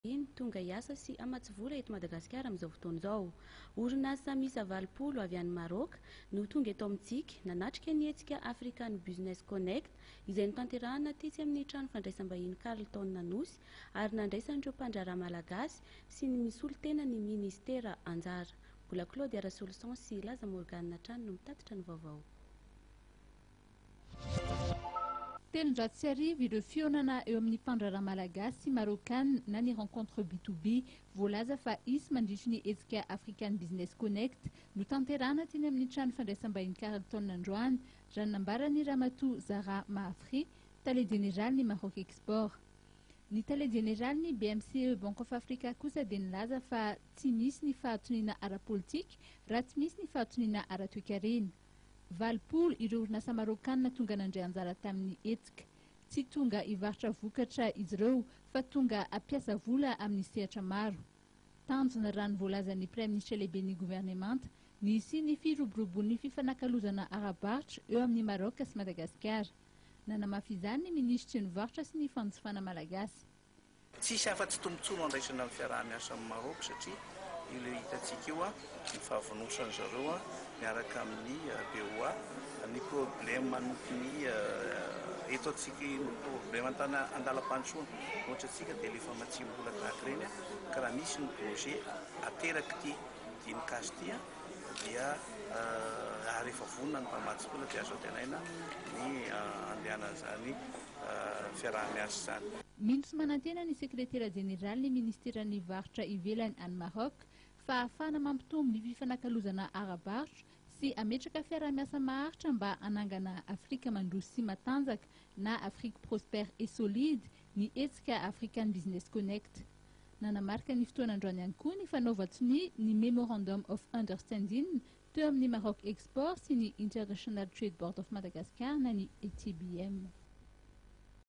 iny tonga hiasa sy amatsivola eto Madagasikara amin'izao fotoana izao. Orinasa miisa 20 avy any Maroc no tonga eto amintsika nanatrika ny hetsika African Business Connect izay notanterahana tetsy amin'ny trano fandraisam-bahiny Carlton Nanosy ary nandraisan'ireo mpandraharaha malagasy sy ny misolo tena ny ministera anjara. Mbola Claude Arasolution sy Laza Morgane Trano no mitatitra ny vaovao. Telonjato sy arivo ireo fionana eo amin'ny mpandraharaha malagasy sy marokana na ny rencontre B2B voalaza fa isy mandritry ny hetsika African Business Connect no tanterahana teny amin'ny trano fandraisam-bahiny Carlton androany raha nambarany Ramatoa Zara Mahafri, Tale Général ny Maroc Export. Ny Tale Général ny BMCE Bank of Africa kosa dia nilaza fa tsy misy ny fahatoniana ara-politika raha tsy misy ny fahatoniana ara-toekarena. Valpool ireo orinasa marokana tonga nandray anjara tamin'ny hetsika. Tsy tonga hivarotra vokatra izy ireo fa tonga ampiasa vola amin'ny sehatra maro. Tanjona raha ny voalazan'ny Prime Ministre lehibe ny gouvernemanta nisy ny firoborobon'ny fifanakalozana ara-barotra eo amin'ny Maroc sy Madagasikara. Nanamafy izany ny ministra ny varotra sy ny fanjifana malagasy. Tsisy afa-tsy tombontsoa andraisana amin'ny fiaraha-miasa amin'ny Maroc satria ilo hitantsika io ny fahavonosany zareo miaraka amin'ny BOA ny problème manokony eto atsika problème andalam-pandrosoana ohatra atsika dia lefa matsimbola tahaka ireny ka raha misy ny projet ateraky ty mikasy ty dia rehefa vonona ny mpamatsy-bola dia azo tenaina ny andehanan'izany fiaraha-miasa zany. Mindro manantena ny sekretera jeneral ny ministeran'ny varotra ivelany any Maroc fa ahafana mampitombo ny fifanakalozana ara-barotra sy ametraka fiaraha-miasa maharitra mba anangana Afrika mandroso sy matanjaka na Afrique prospère et solide ny hetsika African Business Connect. Nanamarika ny fotoanandroany ihany koa ny fanaovatsiny ny Memorandum of Understanding teo amin'ny Maroc Export sy ny International Trade Board of Madagascar na ny ETBM.